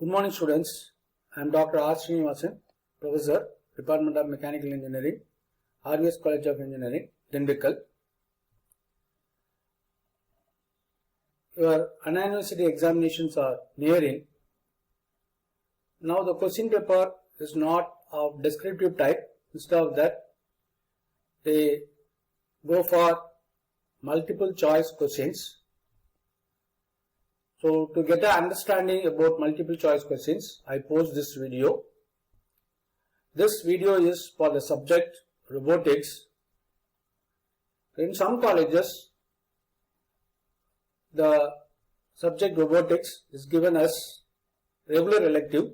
Good morning students, I am Dr.R, Professor, Department of Mechanical Engineering, RVS College of Engineering, Dindigul. Your university examinations are nearing. Now the question paper is not of descriptive type. Instead of that, they go for multiple choice questions. So to get an understanding about multiple choice questions, I post this video. This video is for the subject robotics. In some colleges, the subject robotics is given as regular elective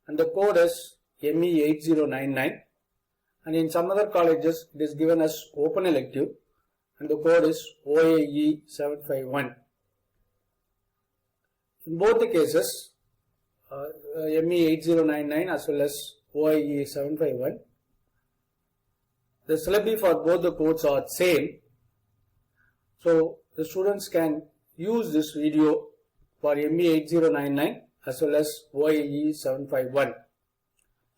and the code is ME8099, and in some other colleges it is given as open elective and the code is OAE751. In both the cases, ME8099 as well as OAE751, the syllabi for both the codes are same. So the students can use this video for ME8099 as well as OAE751.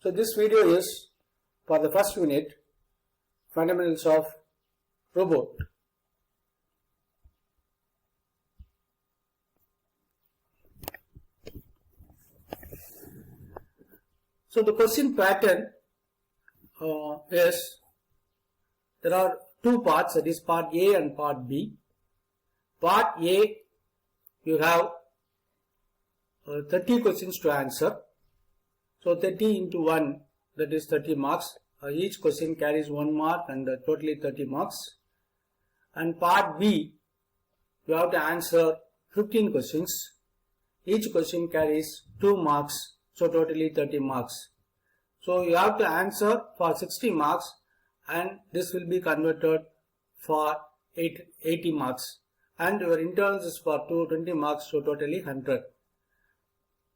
So this video is for the first unit, Fundamentals of Robot. So the question pattern is, there are two parts, that is part A and part B. Part A, you have 30 questions to answer. So 30 into 1, that is 30 marks. Each question carries 1 mark and totally 30 marks. And part B, you have to answer 15 questions. Each question carries 2 marks. So totally 30 marks. So you have to answer for 60 marks and this will be converted for 80 marks. And your internals is for 20 marks, so totally 100.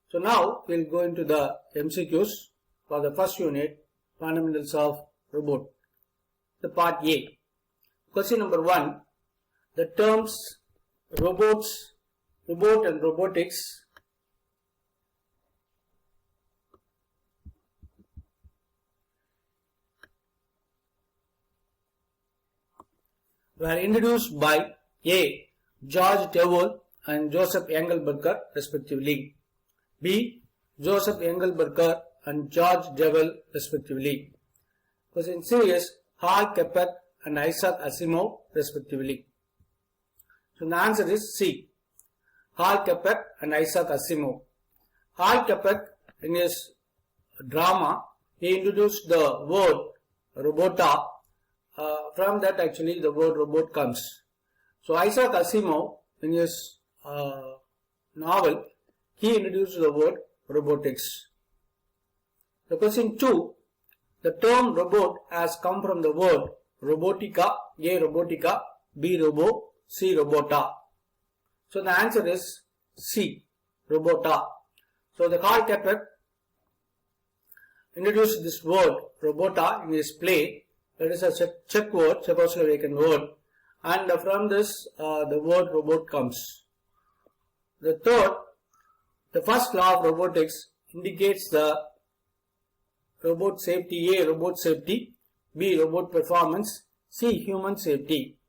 So now we will go into the MCQs for the first unit, Fundamentals of Robot. The part A. Question number 1. The terms robot and robotics were introduced by A. George Devol and Joseph Engelberger respectively. B. Joseph Engelberger and George Devol respectively. Question C is Hal Kepler and Isaac Asimov respectively. So the answer is C. Hal Kepler and Isaac Asimov. Hal Kepler, in his drama, he introduced the word robota. From that actually the word robot comes. So Isaac Asimov, in his novel, he introduced the word robotics. The question 2. The term robot has come from the word robotica, A. Robotica, B. Robo, C. Robota. So the answer is C. Robota. So the Karl Kepler introduced this word robota in his play. That is a Czech word, Czechoslovakian word, and from this the word robot comes. The third, the first law of robotics indicates the robot safety. A. Robot safety, B. Robot performance, C. Human safety.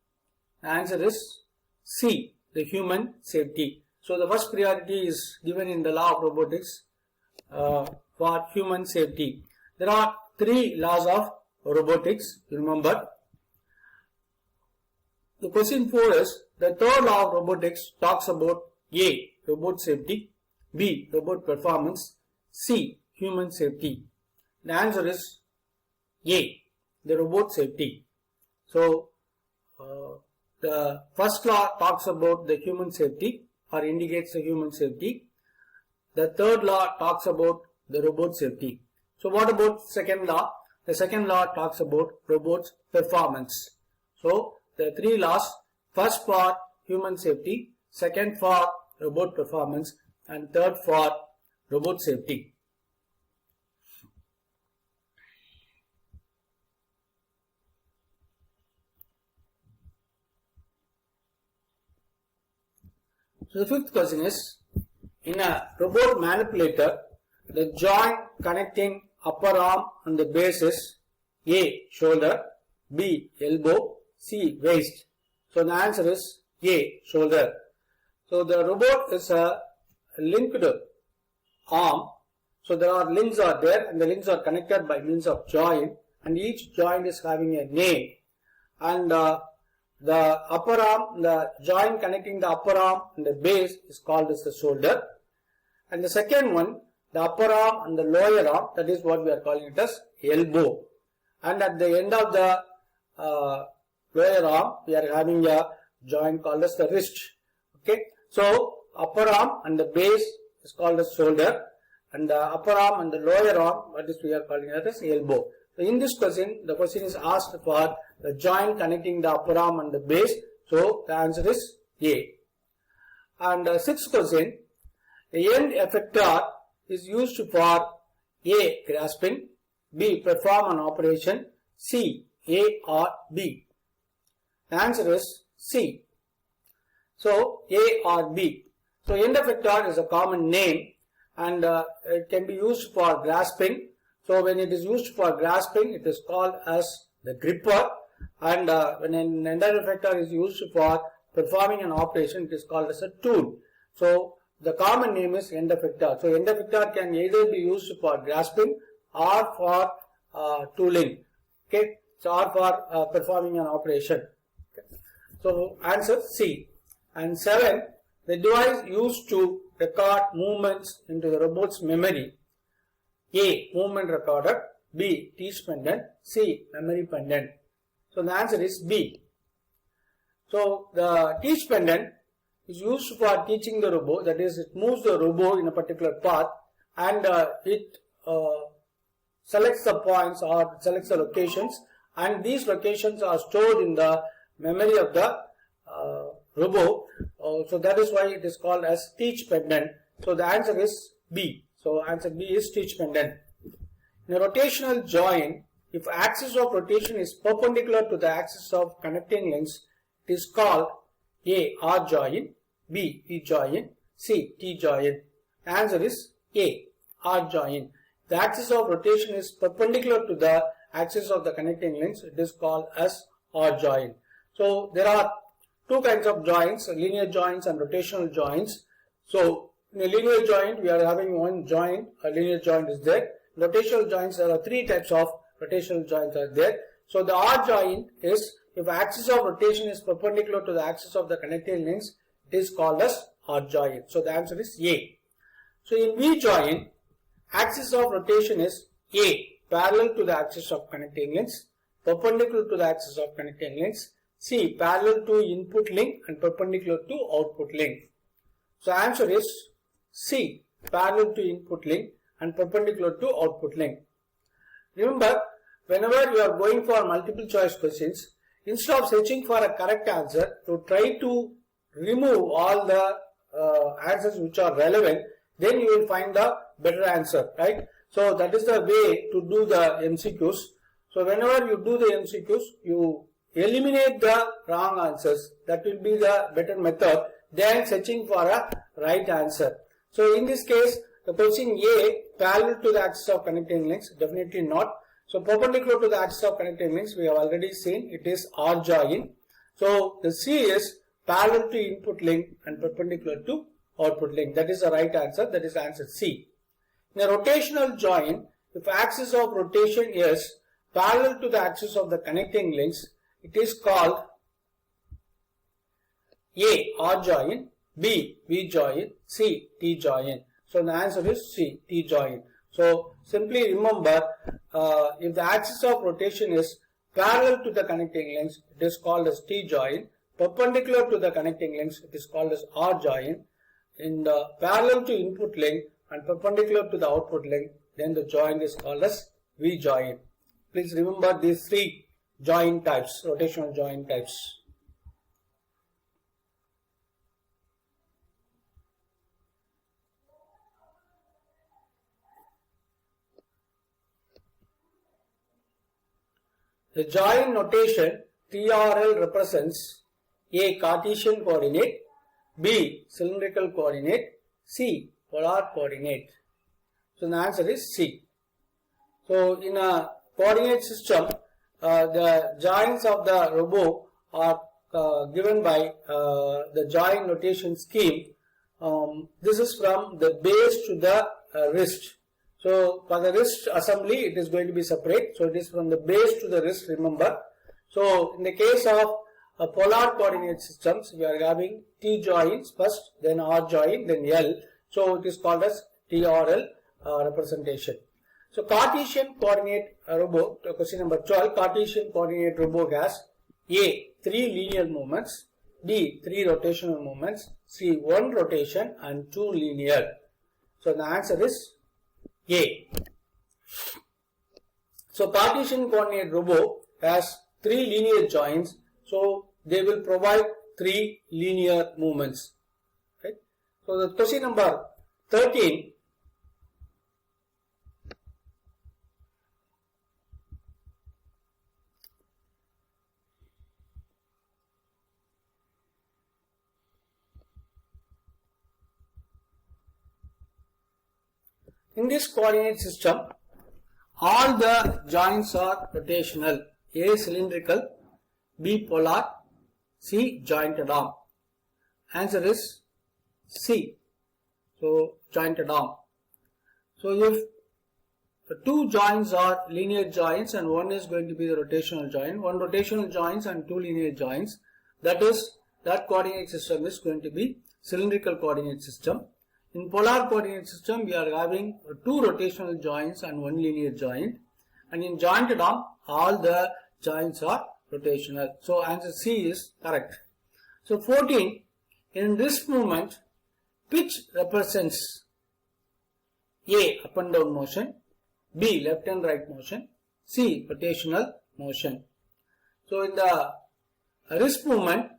The answer is C. The human safety. So the first priority is given in the law of robotics for human safety. There are 3 laws of robotics, remember. The question 4 is, the third law of robotics talks about A. Robot safety, B. Robot performance, C. Human safety. The answer is A. The robot safety. So the first law talks about the human safety or indicates the human safety. The third law talks about the robot safety. So what about second law? The second law talks about robot's performance. So the 3 laws, first for human safety, second for robot performance, and third for robot safety. So the fifth question is, In a robot manipulator, the joint connecting upper arm and the base is A. Shoulder, B. Elbow, C. Waist. So the answer is A. Shoulder. So the robot is a linked arm. So there are links are there and the links are connected by means of joint, and each joint is having a name. And the upper arm, the joint connecting the upper arm and the base is called as the shoulder. And the second one, the upper arm and the lower arm, that is what we are calling it as elbow. And at the end of the lower arm, we are having a joint called as the wrist. Okay. So upper arm and the base is called as shoulder, and the upper arm and the lower arm, what is we are calling it as elbow. So in this question, the question is asked for the joint connecting the upper arm and the base. So the answer is A. And sixth question, the end effector is used for A. grasping, B. perform an operation, C. A or B. The answer is C. So A or B. So end effector is a common name, and it can be used for grasping. So when it is used for grasping, it is called as the gripper, and when an end effector is used for performing an operation, it is called as a tool. So the common name is end effector. So end effector can either be used for grasping or for tooling. Okay, so or for performing an operation. Okay. So answer C. And 7, the device used to record movements into the robot's memory. A. Movement recorder, B. Teach pendant, C. Memory pendant. So the answer is B. So the teach pendant is used for teaching the robot, that is, it moves the robot in a particular path, and it selects the points or selects the locations, and these locations are stored in the memory of the robot. So that is why it is called as teach pendant. So the answer is B. So answer B is teach pendant. In a rotational joint, if axis of rotation is perpendicular to the axis of connecting links, it is called A. R joint, B. V joint, C. T joint. The answer is A. R joint. The axis of rotation is perpendicular to the axis of the connecting links, it is called as R joint. So there are two kinds of joints, linear joints and rotational joints. So in a linear joint, we are having one joint, a linear joint is there. Rotational joints, there are three types of rotational joints are there. So the R joint is, if axis of rotation is perpendicular to the axis of the connecting links, it is called as R joint. So the answer is A. So in V joint, axis of rotation is A, parallel to the axis of connecting links, perpendicular to the axis of connecting links, C, parallel to input link and perpendicular to output link. So answer is C, parallel to input link and perpendicular to output link. Remember, whenever you are going for multiple choice questions, instead of searching for a correct answer, to try to remove all the answers which are relevant, then you will find the better answer, right? So that is the way to do the MCQs. So whenever you do the MCQs, you eliminate the wrong answers. That will be the better method than searching for a right answer. So in this case, the question A, parallel to the axis of connecting links, definitely not. So perpendicular to the axis of connecting links, we have already seen it is R joint. So the C is parallel to input link and perpendicular to output link. That is the right answer. That is answer C. In a rotational joint, if axis of rotation is parallel to the axis of the connecting links, it is called A, R joint, B, V joint, C, T joint. So the answer is C, T joint. So simply remember, if the axis of rotation is parallel to the connecting links, it is called as T joint. Perpendicular to the connecting links, it is called as R joint. In the parallel to input link and perpendicular to the output link, then the joint is called as V joint. Please remember these three joint types, rotational joint types. The joint notation TRL represents A. Cartesian coordinate, B. Cylindrical coordinate, C. polar coordinate. So the answer is C. So in a coordinate system, the joints of the robot are given by the joint notation scheme. This is from the base to the wrist. So for the wrist assembly, it is going to be separate. So it is from the base to the wrist, remember. So in the case of polar coordinate systems, we are having T joints first, then R joint, then L. So it is called as TRL representation. So Cartesian coordinate robot, question number 12, Cartesian coordinate robot has A, 3 linear movements, B, 3 rotational movements, C, 1 rotation and 2 linear. So the answer is A. So Cartesian coordinate robot has 3 linear joints, so they will provide 3 linear movements. Right? So the question number 13. In this coordinate system, all the joints are rotational. A, cylindrical, B, polar, C, jointed arm. Answer is C. So jointed arm. So if the 2 joints are linear joints and one is going to be the rotational joint, 1 rotational joints and 2 linear joints, that coordinate system is going to be cylindrical coordinate system. In polar coordinate system, we are having 2 rotational joints and 1 linear joint. And in jointed arm, all the joints are rotational. So answer C is correct. So 14, in this movement, pitch represents A, up and down motion, B, left and right motion, C, rotational motion. So in the wrist movement,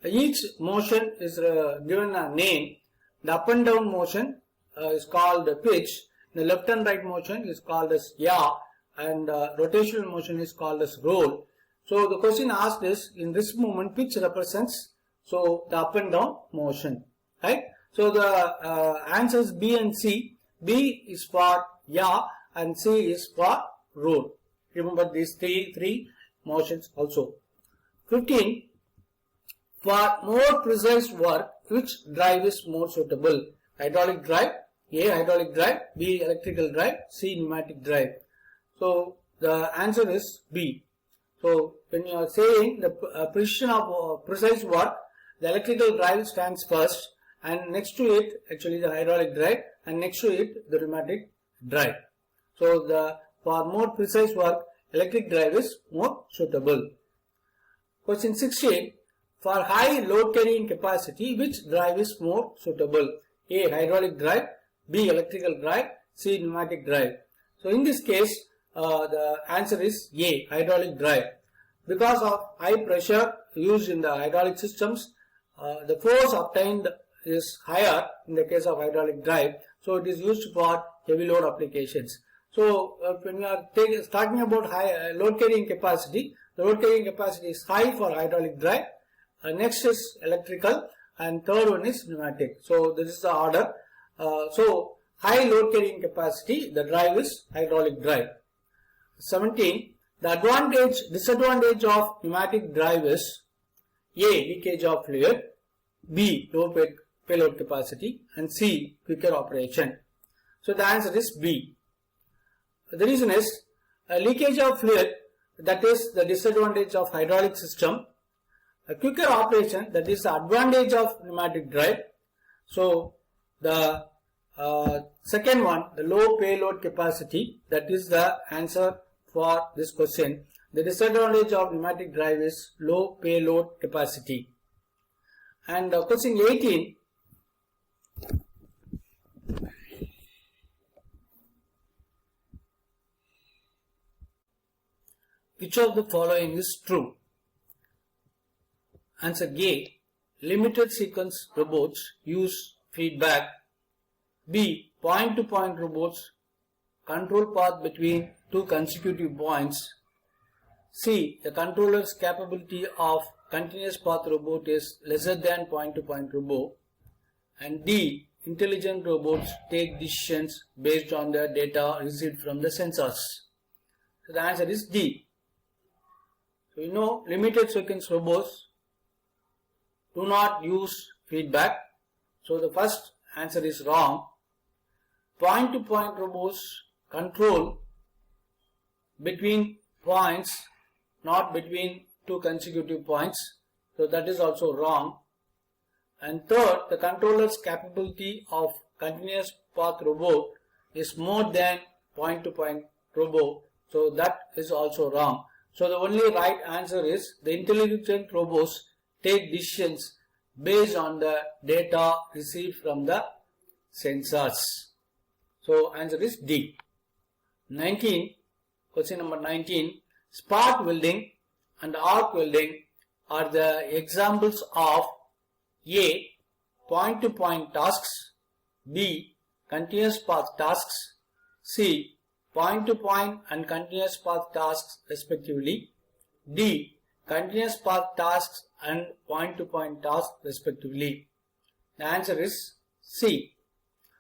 each motion is given a name. The up and down motion is called pitch. The left and right motion is called as yaw, and rotational motion is called as roll. So the question asked is, in this movement, pitch represents the up and down motion, right? So the answers B and C. B is for yaw and C is for roll. Remember these three motions also. 15. For more precise work, which drive is more suitable? Hydraulic drive, A, hydraulic drive, B, electrical drive, C, pneumatic drive. So the answer is B. So when you are saying the precision of precise work, the electrical drive stands first, and next to it actually the hydraulic drive, and next to it the pneumatic drive. So for more precise work, electric drive is more suitable. Question 16. For high load carrying capacity, which drive is more suitable? A, hydraulic drive, B, electrical drive, C, pneumatic drive. So in this case, the answer is A, hydraulic drive. Because of high pressure used in the hydraulic systems, the force obtained is higher in the case of hydraulic drive. So it is used for heavy load applications. So when we are talking about high load carrying capacity, the load carrying capacity is high for hydraulic drive. Next is electrical, and third one is pneumatic. So this is the order. So high load carrying capacity, the drive is hydraulic drive. 17. The disadvantage of pneumatic drive is A, leakage of fluid, B, low payload capacity, and C, quicker operation. So the answer is B. The reason is leakage of fluid, that is the disadvantage of hydraulic system. A quicker operation, that is the advantage of pneumatic drive. So the second one, the low payload capacity, that is the answer for this question. The disadvantage of pneumatic drive is low payload capacity. And question 18. Which of the following is true? Answer A. Limited sequence robots use feedback. B. Point-to-point robots control path between 2 consecutive points. C. The controller's capability of continuous path robot is lesser than point-to-point robot. and D. Intelligent robots take decisions based on the data received from the sensors. So the answer is D. So you know limited sequence robots do not use feedback. So the first answer is wrong. Point-to-point robots control between points, not between two consecutive points. So that is also wrong. And third, the controller's capability of continuous path robot is more than point-to-point robot. So that is also wrong. So the only right answer is the intelligent robots take decisions based on the data received from the sensors. So answer is D. 19. Question number 19. Spark welding and arc welding are the examples of A. Point-to-point tasks, B. Continuous path tasks, C. Point-to-point and continuous path tasks respectively, D. Continuous path tasks and point-to-point tasks respectively. The answer is C.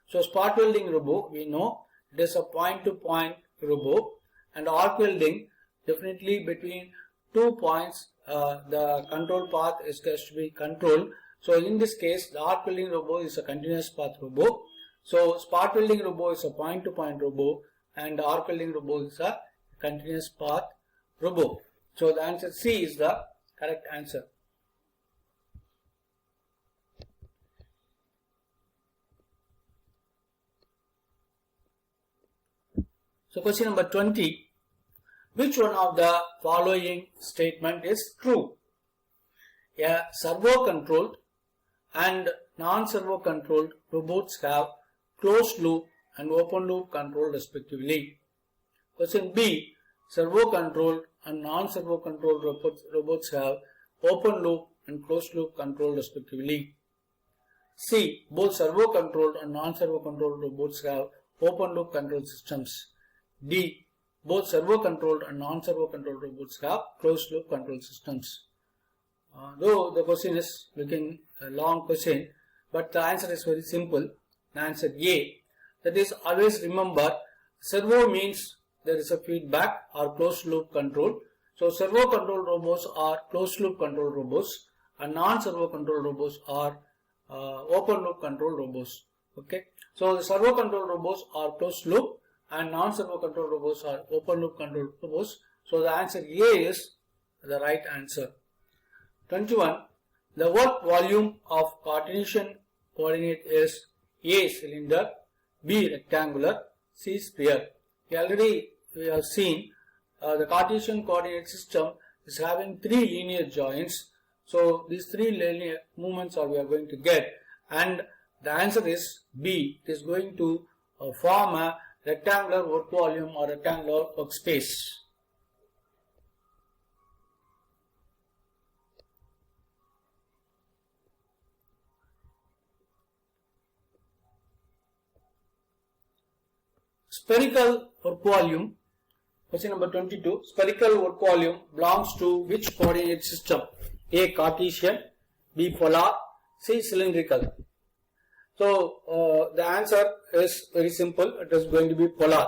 So spark welding robot, we know it is a point-to-point robot, and arc welding definitely between 2 points the control path is going to be controlled. So in this case the arc welding robot is a continuous path robot. So spark welding robot is a point-to-point robot and the arc welding robot is a continuous path robot. So the answer C is the correct answer. So question number 20. Which one of the following statement is true? A servo controlled and non-servo controlled robots have closed loop and open loop control respectively. Question B. Servo controlled and non-servo controlled robots have open loop and closed loop control respectively. C. Both servo controlled and non-servo controlled robots have open loop control systems. D. Both servo controlled and non-servo controlled robots have closed loop control systems. Though the question is looking a long question, but the answer is very simple. The answer A. That is, always remember, servo means there is a feedback or closed loop control. So servo control robots are closed loop control robots and non-servo control robots are open loop control robots. Okay. So the servo control robots are closed loop and non-servo control robots are open loop control robots. So the answer A is the right answer. 21. The work volume of Cartesian coordinate is A. Cylinder, B. Rectangular, C. Sphere. We have seen the Cartesian coordinate system is having 3 linear joints. So these 3 linear movements are we are going to get, and the answer is B. It is going to form a rectangular work volume or rectangular workspace. Spherical work volume, question number 22. Spherical work volume belongs to which coordinate system? A. Cartesian, B. Polar, C. Cylindrical. So the answer is very simple. It is going to be polar,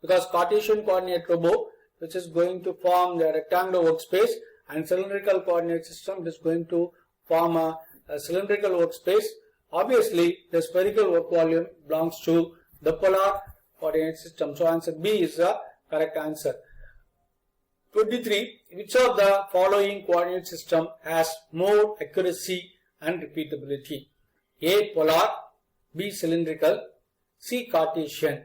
because Cartesian coordinate robot, which is going to form the rectangular workspace, and cylindrical coordinate system is going to form a cylindrical workspace. Obviously the spherical work volume belongs to the polar coordinate system. So answer B is the correct answer. 23. Which of the following coordinate system has more accuracy and repeatability? A. Polar, B. Cylindrical, C. Cartesian.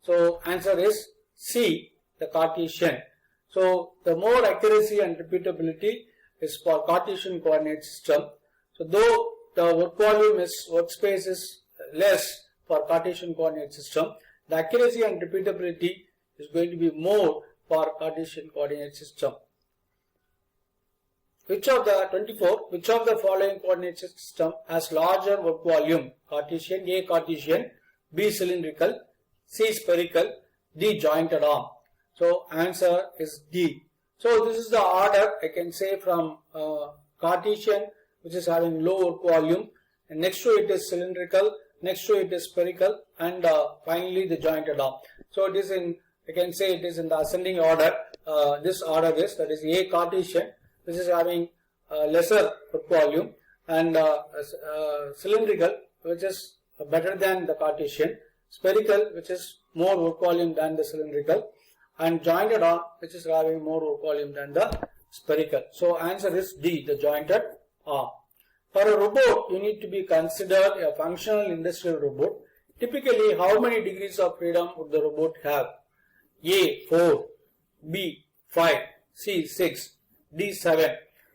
So answer is C, the Cartesian. So the more accuracy and repeatability is for Cartesian coordinate system. So though the work volume is workspace is less for Cartesian coordinate system, the accuracy and repeatability is going to be more for Cartesian coordinate system. Which of the 24, which of the following coordinate system has larger work volume? Cartesian, A. Cartesian, B. Cylindrical, C. Spherical, D. Jointed arm. So answer is D. So this is the order I can say from Cartesian, which is having low work volume, and next to it is cylindrical, next to it is spherical, and finally the jointed arm. So it is in, you can say it is in the ascending order. This order is, that is A Cartesian, which is having lesser work volume, and cylindrical, which is better than the Cartesian, spherical, which is more work volume than the cylindrical, and jointed arm, which is having more work volume than the spherical. So answer is D, the jointed arm. For a robot, you need to be considered a functional industrial robot. Typically, how many degrees of freedom would the robot have? A 4, B 5, C 6, D 7.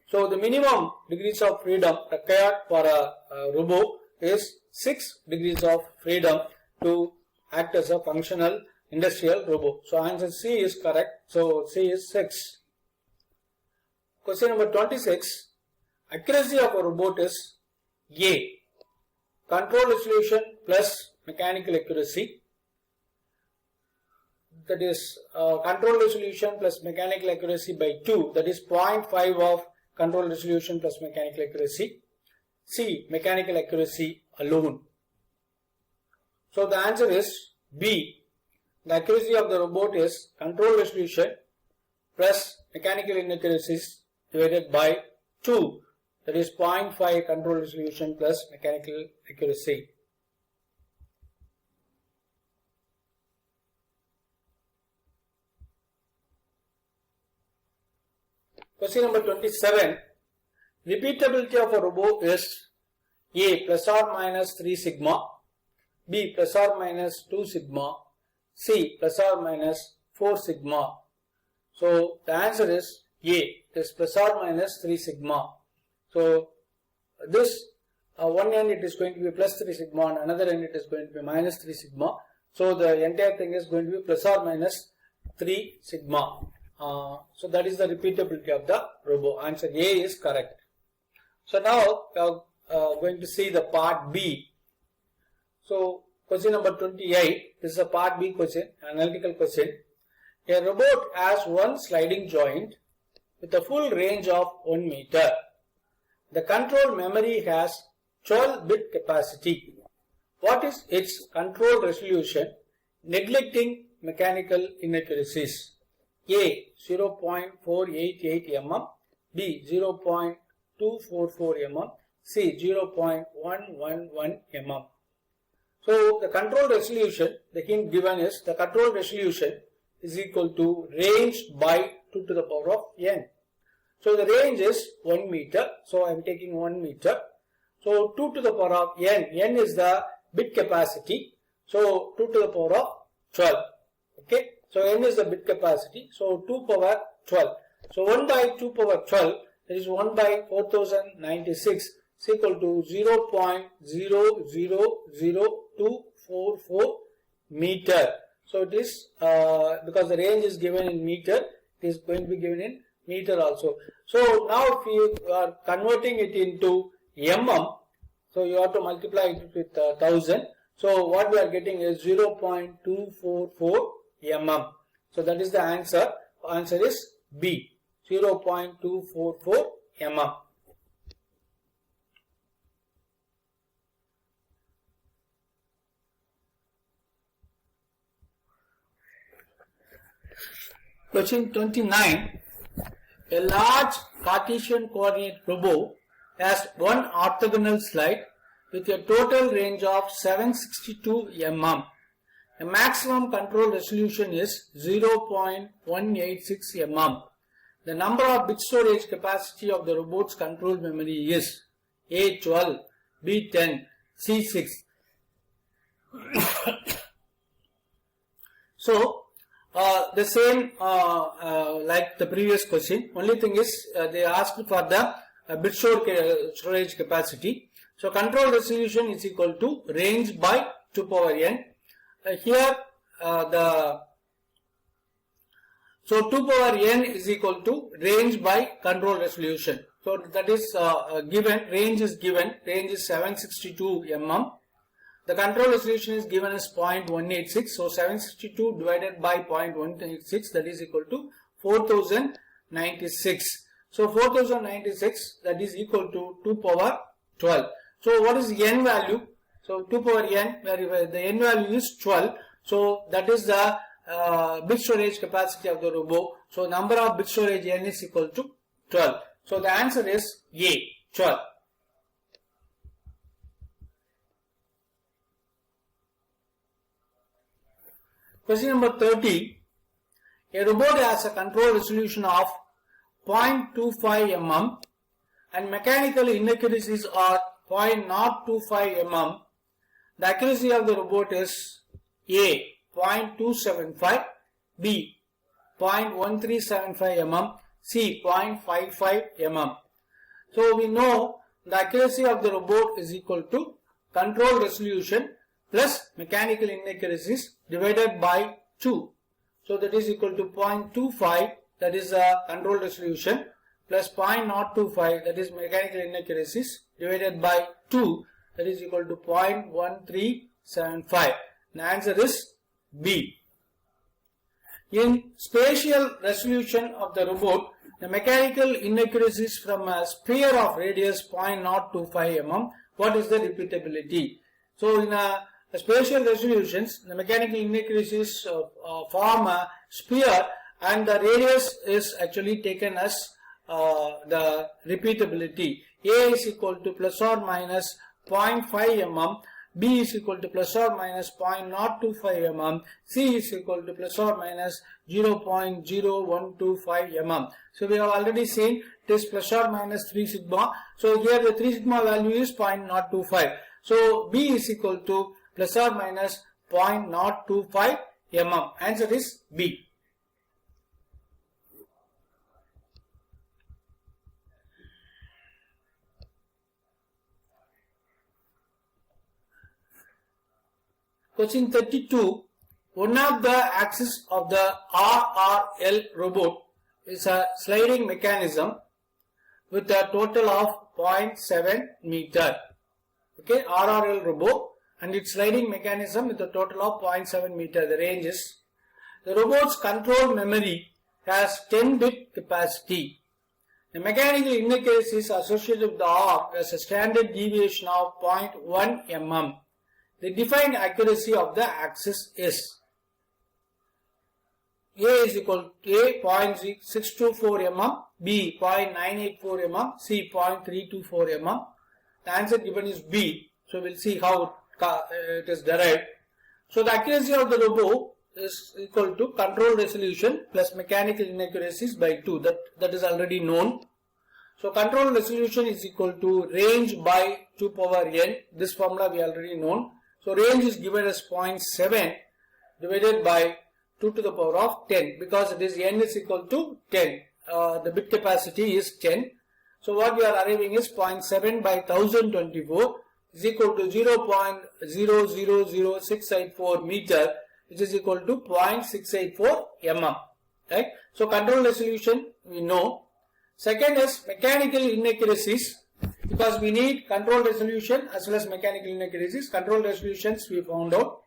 So the minimum degrees of freedom required for a robot is 6 degrees of freedom to act as a functional industrial robot. So answer C is correct. So C is 6. Question number 26. Accuracy of a robot is A. Control resolution plus mechanical accuracy. That is control resolution plus mechanical accuracy by 2. That is 0.5 of control resolution plus mechanical accuracy. C. Mechanical accuracy alone. So the answer is B. The accuracy of the robot is control resolution plus mechanical inaccuracies divided by 2. That is 0.5 control resolution plus mechanical accuracy. Question number 27. Repeatability of a robot is A plus or minus 3 sigma, B plus or minus 2 sigma, C plus or minus 4 sigma. So the answer is A, is plus or minus 3 sigma. So this one end it is going to be plus 3 sigma, and another end it is going to be minus 3 sigma. So the entire thing is going to be plus or minus 3 sigma. So that is the repeatability of the robot. Answer A is correct. So now we are going to see the part B. So question number 28. This is a part B question, analytical question. A robot has one sliding joint with a full range of 1 meter. The control memory has 12-bit capacity. What is its control resolution neglecting mechanical inaccuracies? A 0.488 mm, B 0.244 mm, C 0.111 mm. So the control resolution, the hint given is the control resolution is equal to range by 2 to the power of n. So the range is 1 meter. So I am taking 1 meter. So 2 to the power of n. N is the bit capacity. So 2 to the power of 12. Okay. So n is the bit capacity. So 2 power 12. So 1 by 2 power 12, that is 1 by 4096 is equal to 0.000244 meter. So it is because the range is given in meter, it is going to be given in meter also. So now if you are converting it into mm, so you have to multiply it with 1000. So what we are getting is 0.244 mm. So that is the answer. Answer is B, 0.244 mm. Question 29. A large Cartesian coordinate robot has one orthogonal slide with a total range of 762 mm. The maximum control resolution is 0.186 mm. The number of bit storage capacity of the robot's control memory is A 12, B 10, C 6. So the same like the previous question. Only thing is they asked for the bit storage capacity. So control resolution is equal to range by 2 power n. Here so 2 power n is equal to range by control resolution. So that is given, range is given, range is 762 mm. The control resolution is given as 0.186. So 762 divided by 0.186, that is equal to 4096. So 4096, that is equal to 2 power 12. So what is the n value? So 2 power n, where the n value is 12. So that is the bit storage capacity of the robot. So number of bit storage n is equal to 12. So the answer is A, 12. Question number 30. A robot has a control resolution of 0.25 mm and mechanical inaccuracies are 0.025 mm. The accuracy of the robot is A, 0.275, B, 0.1375 mm, C, 0.55 mm. So we know the accuracy of the robot is equal to control resolution plus mechanical inaccuracies divided by 2. So that is equal to 0.25, that is the control resolution, plus 0.025, that is mechanical inaccuracies, divided by 2, that is equal to 0.1375. The answer is B. In spatial resolution of the robot, the mechanical inaccuracies from a sphere of radius 0.025 mm, what is the repeatability? So in spatial resolutions, the mechanical inaccuracies form a sphere and the radius is actually taken as the repeatability. A is equal to plus or minus 0.5 mm, B is equal to plus or minus 0.025 mm, C is equal to plus or minus 0.0125 mm. So we have already seen it is plus or minus 3 sigma. So here the 3 sigma value is 0.025. So B is equal to plus or minus 0.025 mm. Answer is B. Question 32. One of the axes of the RRL robot is a sliding mechanism with a total of 0.7 meter. Okay, RRL robot and its sliding mechanism with a total of 0.7 meter. The range is. The robot's control memory has 10-bit capacity. The mechanical inaccuracies associated with the arc has a standard deviation of 0.1 mm. The defined accuracy of the axis is A is equal to A 0.624 mm, B 0.984 mm, C 0.324 mm. The answer given is B. So we'll see how it is derived. So the accuracy of the robot is equal to control resolution plus mechanical inaccuracies by 2. That is already known. So control resolution is equal to range by 2 power n. This formula we already known. So range is given as 0.7 divided by 2 to the power of 10 because it is n is equal to 10. The bit capacity is 10. So what we are arriving is 0.7 by 1024 is equal to 0.000684 meter, which is equal to 0.684 mm. Right? So control resolution we know. Second is mechanical inaccuracies, because we need control resolution as well as mechanical inaccuracies. Control resolutions we found out.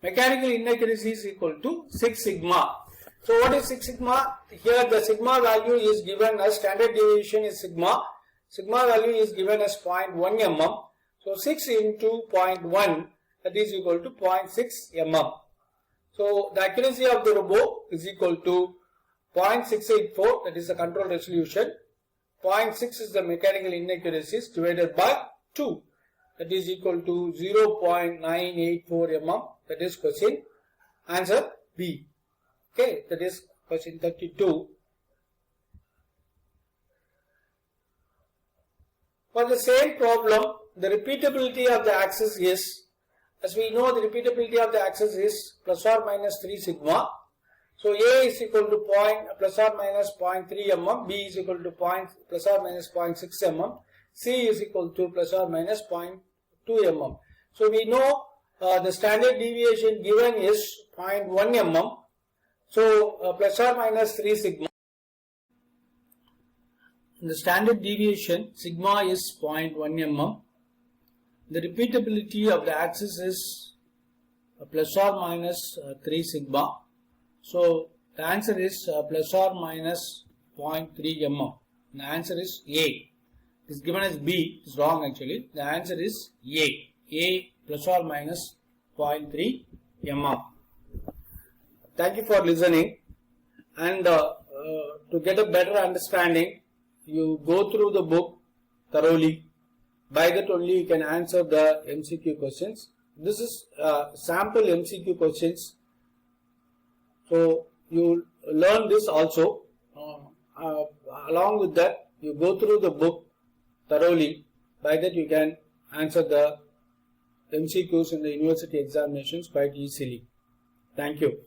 Mechanical inaccuracies equal to 6 sigma. So what is 6 sigma? Here the sigma value is given as standard deviation is sigma. Sigma value is given as 0.1 mm. So 6 into 0.1, that is equal to 0.6 mm. So the accuracy of the robot is equal to 0.684, that is the control resolution. 0.6 is the mechanical inaccuracies divided by 2, that is equal to 0.984 mm. That is question answer B. Okay, that is question 32. For the same problem, the repeatability of the axis is, as we know, the repeatability of the axis is plus or minus 3 sigma. So A is equal to plus or minus 0.3 mm, B is equal to plus or minus 0.6 mm, C is equal to plus or minus 0.2 mm. So we know the standard deviation given is 0.1 mm. So plus or minus 3 sigma. The standard deviation sigma is 0.1 mm. The repeatability of the axis is plus or minus 3 sigma. So the answer is plus or minus 0.3 mm. The answer is A. It is given as B. It is wrong actually. The answer is A. A plus or minus 0.3 mm. Thank you for listening. And to get a better understanding, you go through the book thoroughly. By that only you can answer the MCQ questions. This is sample MCQ questions. So you learn this also. Along with that, you go through the book thoroughly. By that you can answer the MCQs in the university examinations quite easily. Thank you.